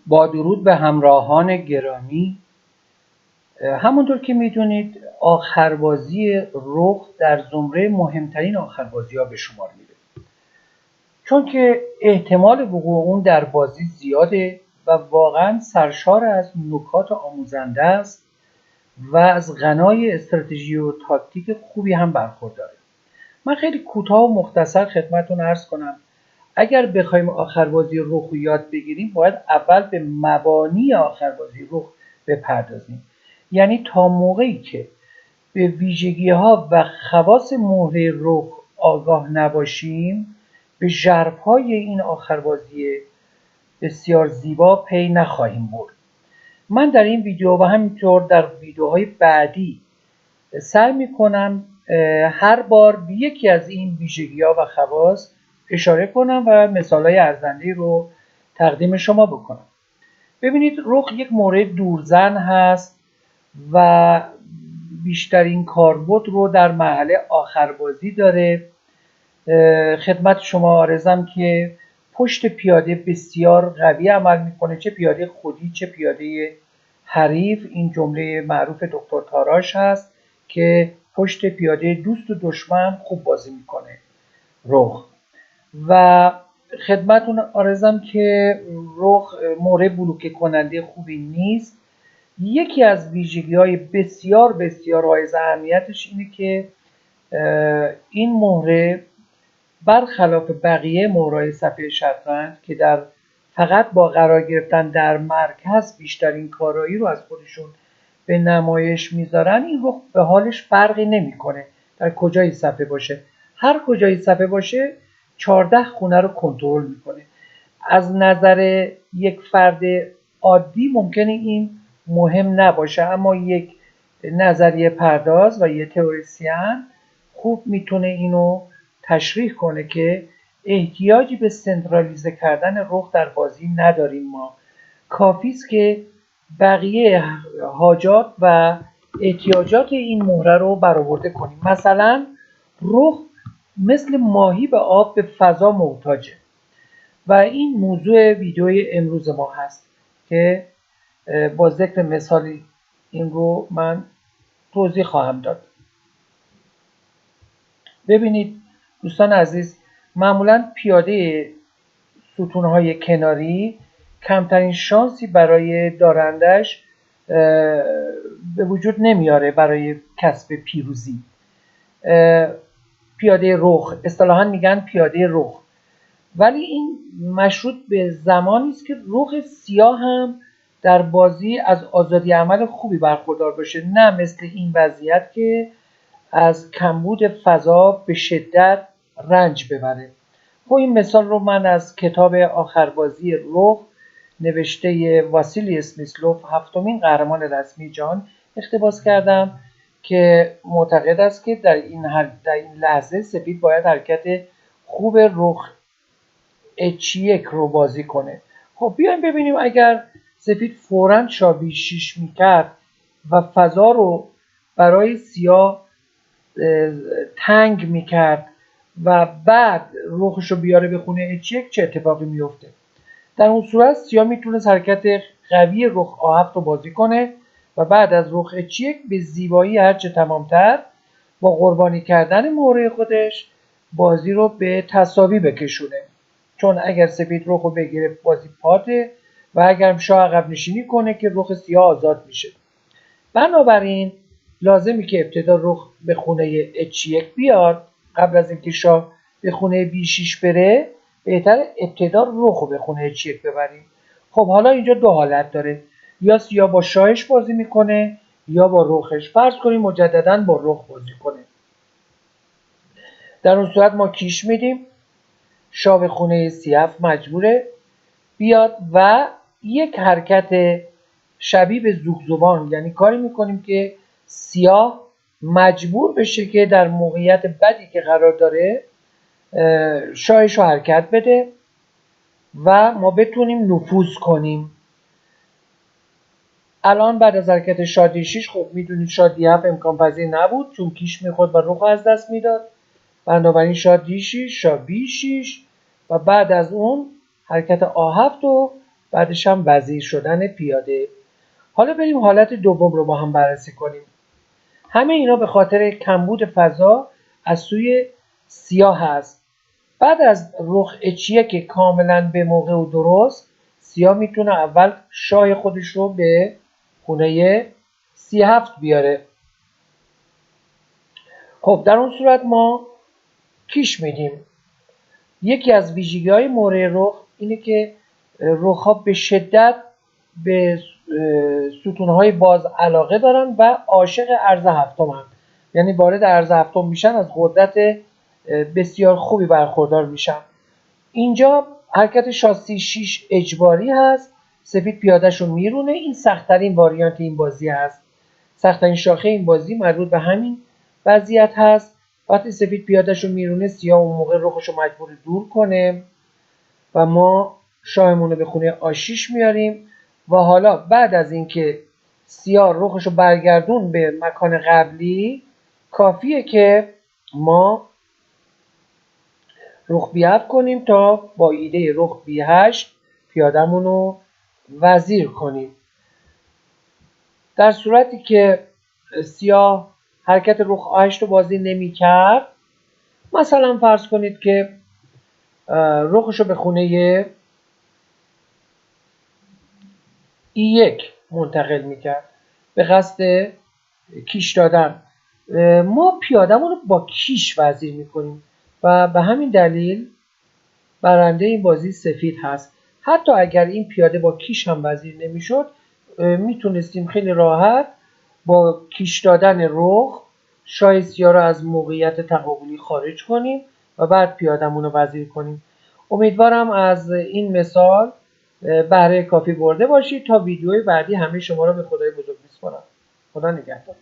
با درود به همراهان گرامی. همونطور که میدونید آخربازی رخ در زمره مهمترین آخربازی‌ها به شمار میره، چون که احتمال وقوع اون در بازی زیاده و واقعا سرشار از نکات آموزنده است و از غنای استراتژی و تاکتیک خوبی هم برخورداره. من خیلی کوتاه و مختصر خدمتتون عرض کنم. اگر بخوایم آخربازی رخ رو یاد بگیریم باید اول به مبانی آخربازی رخ بپردازیم. یعنی تا موقعی که به ویژگی‌ها و خواص مهره رخ آگاه نباشیم به ژرف‌های این آخربازی بسیار زیبا پی نخواهیم برد. من در این ویدیو و همینطور در ویدیوهای بعدی سعی میکنم هر بار به یکی از این ویژگی‌ها و خواص اشاره کنم و مثالهای ارزنده رو تقدیم شما بکنم. ببینید رخ یک مورد دورزن هست و بیشترین کاربرد رو در مرحله آخربازی داره. خدمت شما عرضم که پشت پیاده بسیار قوی عمل میکنه، چه پیاده خودی چه پیاده حریف. این جمله معروف دکتر تاراش هست که پشت پیاده دوست و دشمن خوب بازی میکنه رخ. و خدمتون عرضم که رخ مورد بلوکه کننده خوبی نیست. یکی از ویژگی‌های بسیار بسیار حائز اهمیتش اینه که این مهره برخلاف بقیه مهره‌های صفحه شطرنج که فقط با قرار گرفتن در مرکز بیشترین کارایی رو از خودشون به نمایش میذارن، این رخ به حالش فرقی نمیکنه در کجای صفحه باشه. هر کجای صفحه باشه 14 خونه رو کنترل میکنه. از نظر یک فرد عادی ممکنه این مهم نباشه، اما یک نظریه پرداز و یک تئوریسین خوب میتونه اینو تشریح کنه که احتیاجی به سنترالیزه کردن رخ در بازی نداریم. ما کافی است که بقیه حاجات و احتیاجات این مهره رو برآورده کنیم. مثلا رخ مثل ماهی به آب به فضا محتاجه و این موضوع ویدیوی امروز ما هست که با ذکر مثالی این رو من توضیح خواهم داد. ببینید دوستان عزیز، معمولا پیاده ستونهای کناری کمترین شانسی برای دارندش به وجود نمیاره برای کسب پیروزی. پیاده رخ، اصطلاحاً میگن پیاده رخ، ولی این مشروط به زمانی است که رخ سیاه هم در بازی از آزادی عمل خوبی برخوردار باشه، نه مثل این وضعیت که از کمبود فضا به شدت رنج ببره. خب این مثال رو من از کتاب آخربازی رخ نوشته واسیلی اسمیسلوف، 7مین قهرمان رسمی جهان، اقتباس کردم که معتقد است که در این لحظه سپید باید حرکت خوب رخ H1 رو بازی کنه. خب بیایم ببینیم اگر سفید فوراً شاه B6 میکرد و فضا رو برای سیاه تنگ میکرد و بعد رخش رو بیاره به خونه H1 چه اتفاقی میفته؟ در اون صورت سیاه میتونست حرکت قوی رخ A7 رو بازی کنه و بعد از رخ H1 به زیبایی هرچه تمامتر با قربانی کردن مهره خودش بازی رو به تساوی بکشونه. چون اگر سفید رخ رو بگیره بازی پاته و اگر شاه عقب نشینی کنه که رخ سیاه آزاد میشه. بنابراین لازمی که ابتدا رخ به خونه H1 بیاد. قبل از اینکه شاه به خونه B6 بره بهتر ابتدا رخ رو به خونه H1 ببریم. خب حالا اینجا دو حالت داره، یا سیاه با شاهش بازی میکنه یا با رخش. فرض کنیم مجددا با رخ بازی کنه. در اون صورت ما کیش میدیم، شاه به خونه C7 مجبوره بیاد و یک حرکت شبیه به زوغزوان، یعنی کاری میکنیم که سیاه مجبور بشه که در موقعیت بدی که قرار داره شاهش رو حرکت بده و ما بتونیم نفوذ کنیم. الان بعد از حرکت شاه D6 خب میدونید شاه D7 امکان پذیر نبود چون کیش میخورد و رخ از دست میداد. بنابراین شاه D6 شاه B6 و بعد از اون حرکت A7 رو بعدش هم وزیر شدن پیاده. حالا بریم حالت دوم رو با هم بررسی کنیم. همه اینا به خاطر کمبود فضا از سوی سیاه هست. بعد از رخ اچیه که کاملا به موقع و درست، سیاه میتونه اول شاه خودش رو به خونه 37 بیاره. خب در اون صورت ما کیش میدیم. یکی از ویژگی‌های مورد رخ اینه که رخ‌ها به شدت به ستونهای باز علاقه دارن و عاشق عرض هفتم هم. یعنی وارد عرض هفتم میشن، از قدرت بسیار خوبی برخوردار میشن. اینجا حرکت شاسی 6 اجباری هست. سفید پیادهش رو میرونه. این سخت‌ترین واریانت این بازی هست. سخت‌ترین شاخه این بازی مربوط به همین وضعیت هست. وقتی سفید پیادهش رو میرونه، سیاه اون موقع رخش رو مجبور دور کنه و ما شاهمون رو به خونه آشیش میاریم. و حالا بعد از اینکه سیاه رخش رو برگردون به مکان قبلی، کافیه که ما رخ بی7 کنیم تا با ایده رخ بی8 پیاده‌مون رو وزیر کنیم. در صورتی که سیاه حرکت رخ آ8 رو بازی نمی کرد، مثلا فرض کنید که رخش رو به خونه E1 منتقل میکرد به قصد کیش دادن. ما پیاده‌مون رو با کیش وزیر میکنیم و به همین دلیل برنده این بازی سفید هست. حتی اگر این پیاده با کیش هم وزیر نمیشد، میتونستیم خیلی راحت با کیش دادن رخ شاه سیاه رو از موقعیت تقابلی خارج کنیم و بعد پیاده‌مون رو وزیر کنیم. امیدوارم از این مثال بهره کافی برده باشید. تا ویدیوی بعدی همه شما رو به خدای بزرگ میسپارم. خدا نگهدار.